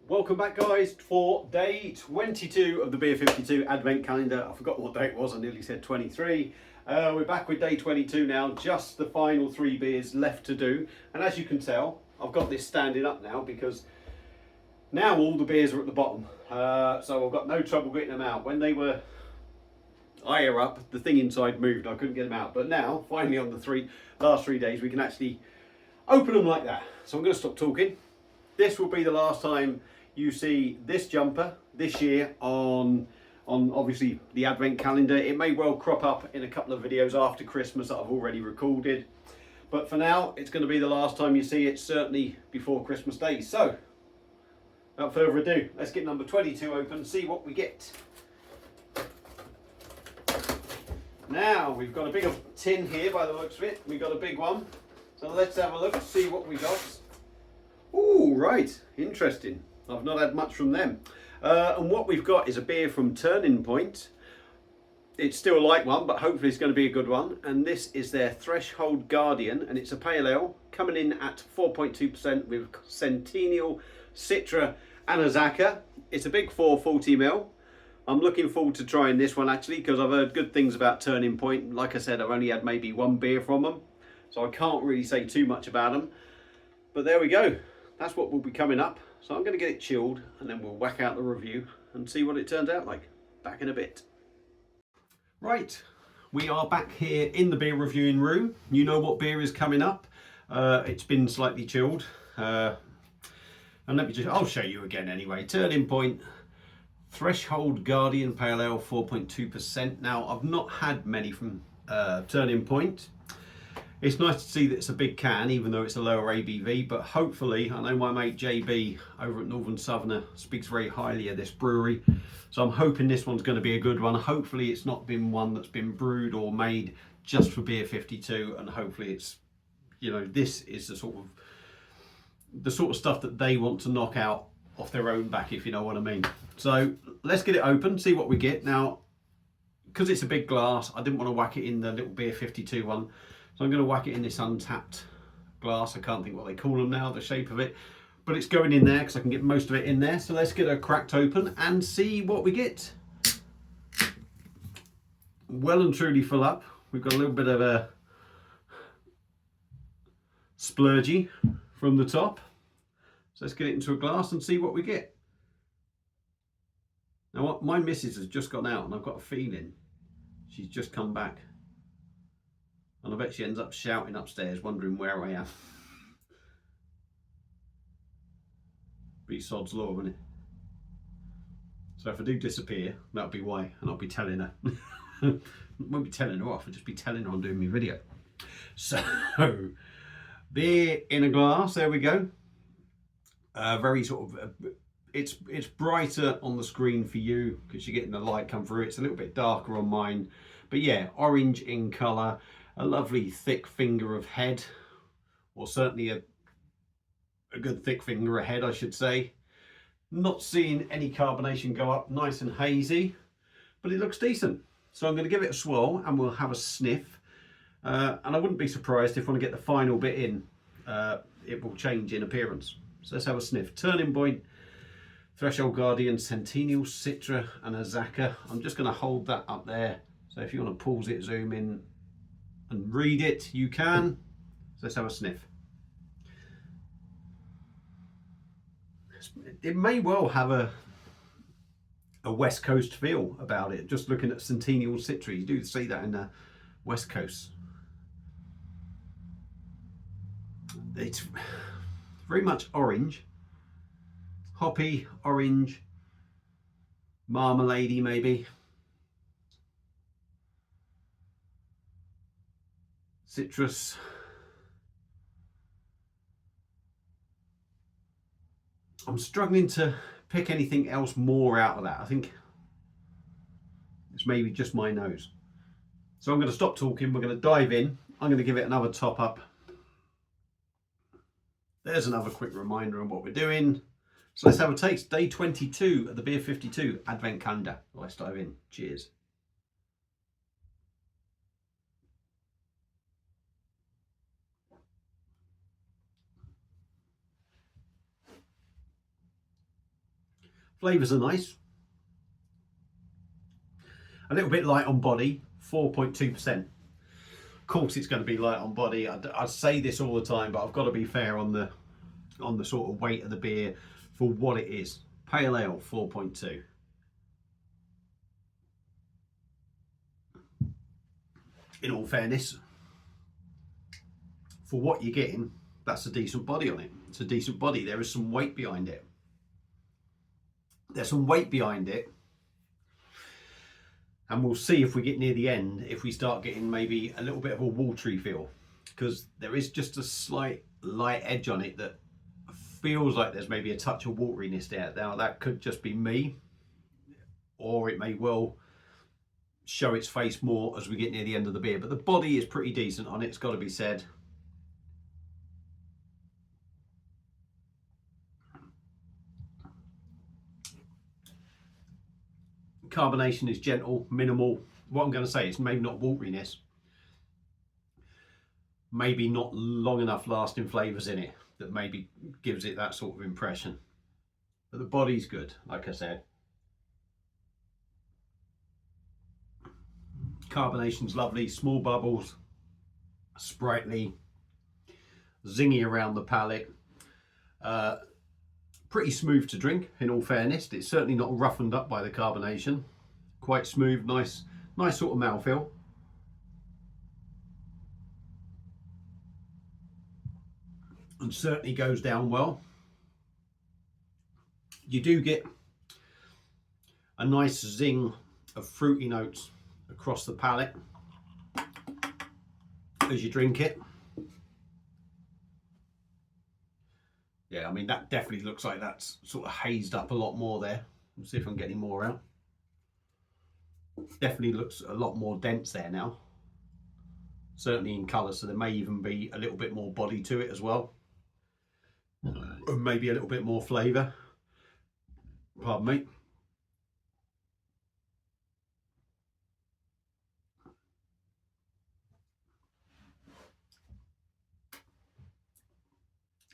Welcome back, guys, for day 22 of the Beer 52 Advent Calendar. I forgot what day it was, I nearly said 23. We're back with day 22 now, just the final 3 beers left to do. And as you can tell, I've got this standing up now because now all the beers are at the bottom. So I've got no trouble getting them out. When they were higher up, the thing inside moved, I couldn't get them out. But now, finally on the last 3 days, we can actually open them like that. So I'm going to stop talking. This will be the last time you see this jumper this year on obviously the Advent Calendar. It may well crop up in a couple of videos after Christmas that I've already recorded, but for now it's going to be the last time you see it, certainly before Christmas Day. So without further ado, let's get number 22 open and see what we get. Now we've got a bigger tin here by the looks of it. We've got a big one, so let's have a look and see what we got. Ooh, right, interesting. I've not had much from them. And what we've got is a beer from Turning Point. It's still a light one, but hopefully it's going to be a good one. And this is their Threshold Guardian, and it's a pale ale, coming in at 4.2% with Centennial, Citra and Azacca. It's a big 440ml. I'm looking forward to trying this one actually, because I've heard good things about Turning Point. Like I said, I've only had maybe one beer from them, so I can't really say too much about them. But there we go. That's what will be coming up. So I'm going to get it chilled and then we'll whack out the review and see what it turns out like. Back in a bit. Right, we are back here in the beer reviewing room. You know what beer is coming up. It's been slightly chilled. And I'll show you again anyway. Turning Point Threshold Guardian Pale Ale 4.2%. Now, I've not had many from Turning Point. It's nice to see that it's a big can, even though it's a lower ABV, but hopefully, I know my mate JB over at Northern Southerner speaks very highly of this brewery, so I'm hoping this one's going to be a good one. Hopefully it's not been one that's been brewed or made just for Beer 52, and hopefully it's, you know, this is the sort of stuff that they want to knock out off their own back, if you know what I mean. So let's get it open, see what we get. Now, because it's a big glass, I didn't want to whack it in the little Beer 52 one. So I'm going to whack it in this untapped glass. I can't think what they call them now, the shape of it. But it's going in there because I can get most of it in there. So let's get it cracked open and see what we get. Well and truly full up. We've got a little bit of a splurgy from the top. So let's get it into a glass and see what we get. Now my missus has just gone out and I've got a feeling she's just come back. And I bet she ends up shouting upstairs, wondering where I am. Be sod's law, wouldn't it? So if I do disappear, that'll be why, and I'll be telling her. I won't be telling her off, I'll just be telling her I'm doing my video. So, beer in a glass, there we go. Very sort of, it's brighter on the screen for you, because you're getting the light come through. It's a little bit darker on mine. But yeah, orange in colour. A lovely thick finger of head, or certainly a good thick finger of head, I should say. Not seeing any carbonation go up, nice and hazy, but it looks decent. So I'm going to give it a swirl and we'll have a sniff. And I wouldn't be surprised if when I get the final bit in, it will change in appearance. So let's have a sniff. Turning Point, Threshold Guardian, Centennial, Citra and Azacca. I'm just going to hold that up there. So if you want to pause it, zoom in, and read it, you can. So let's have a sniff. It may well have a West Coast feel about it. Just looking at Centennial Citra, you do see that in the West Coast. It's very much orange, hoppy, orange, marmalade-y maybe. Citrus. I'm struggling to pick anything else more out of that. I think it's maybe just my nose. So I'm going to stop talking. We're going to dive in. I'm going to give it another top up. There's another quick reminder on what we're doing. So let's have a taste. Day 22 of the Beer 52 Advent Calendar. Let's dive in. Cheers. Flavours are nice. A little bit light on body, 4.2%. Of course it's going to be light on body. I say this all the time, but I've got to be fair on the sort of weight of the beer for what it is. Pale Ale, 4.2. In all fairness, for what you're getting, that's a decent body on it. It's a decent body. There is some weight behind it. There's some weight behind it. And we'll see if we get near the end, if we start getting maybe a little bit of a watery feel. Because there is just a slight light edge on it that feels like there's maybe a touch of wateriness there. Now that could just be me, or it may well show its face more as we get near the end of the beer. But the body is pretty decent on it, it's got to be said. Carbonation is gentle, minimal. What I'm going to say is maybe not wateriness, maybe not long enough lasting flavours in it that maybe gives it that sort of impression. But the body's good, like I said. Carbonation's lovely, small bubbles, sprightly, zingy around the palate. Pretty smooth to drink, in all fairness. It's certainly not roughened up by the carbonation. Quite smooth, nice sort of mouthfeel. And certainly goes down well. You do get a nice zing of fruity notes across the palate as you drink it. Yeah, I mean, that definitely looks like that's sort of hazed up a lot more there. Let's see if I can get any more out. Definitely looks a lot more dense there now. Certainly in colour, so there may even be a little bit more body to it as well. And maybe a little bit more flavour. Pardon me.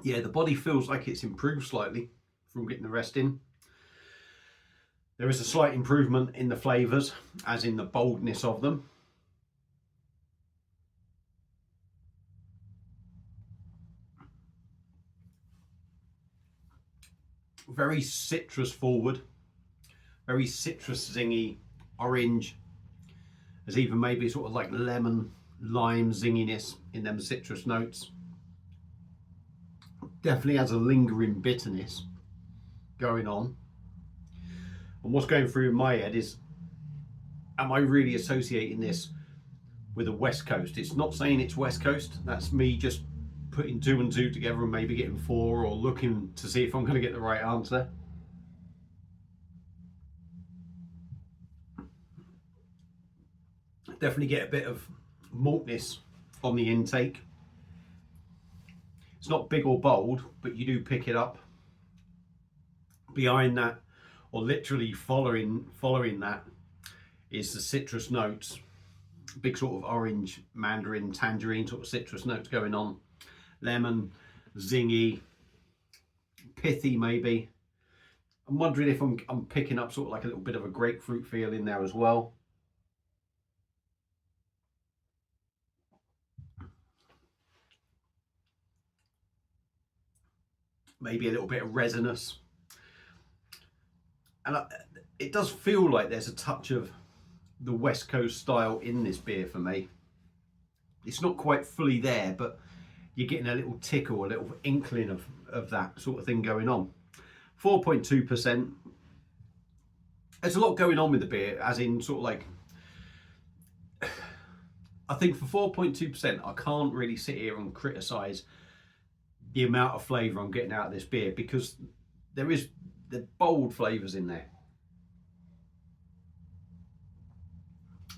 Yeah, the body feels like it's improved slightly from getting the rest in. There is a slight improvement in the flavours, as in the boldness of them. Very citrus forward, very citrus zingy, orange. There's even maybe sort of like lemon, lime zinginess in them citrus notes. Definitely has a lingering bitterness going on. And what's going through my head is, am I really associating this with the West Coast? It's not saying it's West Coast. That's me just putting 2 and 2 together and maybe getting 4, or looking to see if I'm going to get the right answer. Definitely get a bit of maltness on the intake. It's not big or bold, but you do pick it up. Behind that, or literally following that, is the citrus notes. Big sort of orange, mandarin, tangerine sort of citrus notes going on. Lemon, zingy, pithy maybe. I'm wondering if I'm picking up sort of like a little bit of a grapefruit feel in there as well. Maybe a little bit of resinous. And it does feel like there's a touch of the West Coast style in this beer for me. It's not quite fully there, but you're getting a little tickle, a little inkling of that sort of thing going on. 4.2%. There's a lot going on with the beer, as in sort of like, I think for 4.2%, I can't really sit here and criticise the amount of flavour I'm getting out of this beer, because there is the bold flavours in there.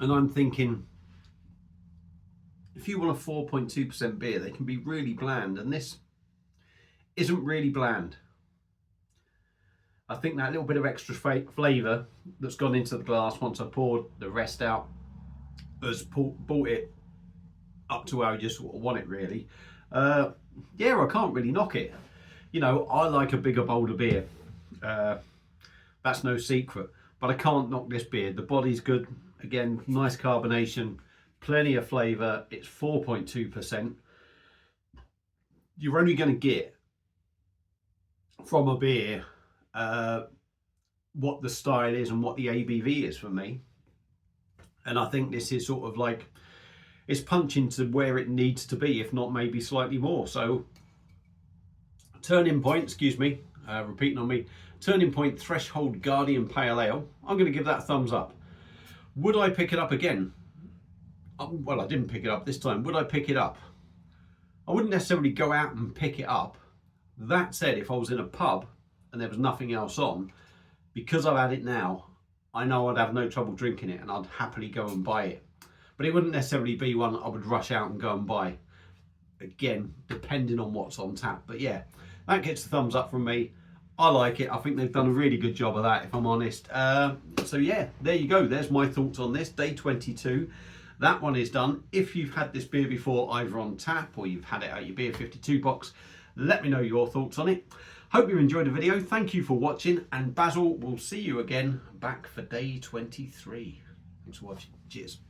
And I'm thinking, if you want a 4.2% beer, they can be really bland, and this isn't really bland. I think that little bit of extra flavour that's gone into the glass once I poured the rest out has brought it up to where I just want it, really. Yeah, I can't really knock it. You know, I like a bigger, bolder beer. That's no secret. But I can't knock this beer. The body's good. Again, nice carbonation, plenty of flavour. It's 4.2%. You're only going to get from a beer what the style is and what the ABV is for me. And I think this is sort of like, it's punching to where it needs to be, if not maybe slightly more. So Turning Point, excuse me, repeating on me, Turning Point Threshold Guardian Pale Ale. I'm going to give that a thumbs up. Would I pick it up again? Well, I didn't pick it up this time. Would I pick it up? I wouldn't necessarily go out and pick it up. That said, if I was in a pub and there was nothing else on, because I've had it now, I know I'd have no trouble drinking it and I'd happily go and buy it. But it wouldn't necessarily be one I would rush out and go and buy. Again, depending on what's on tap. But yeah, that gets a thumbs up from me. I like it. I think they've done a really good job of that, if I'm honest. So yeah, there you go. There's my thoughts on this. Day 22. That one is done. If you've had this beer before, either on tap or you've had it out your Beer 52 box, let me know your thoughts on it. Hope you enjoyed the video. Thank you for watching. And Basil will see you again back for day 23. Thanks for watching. Cheers.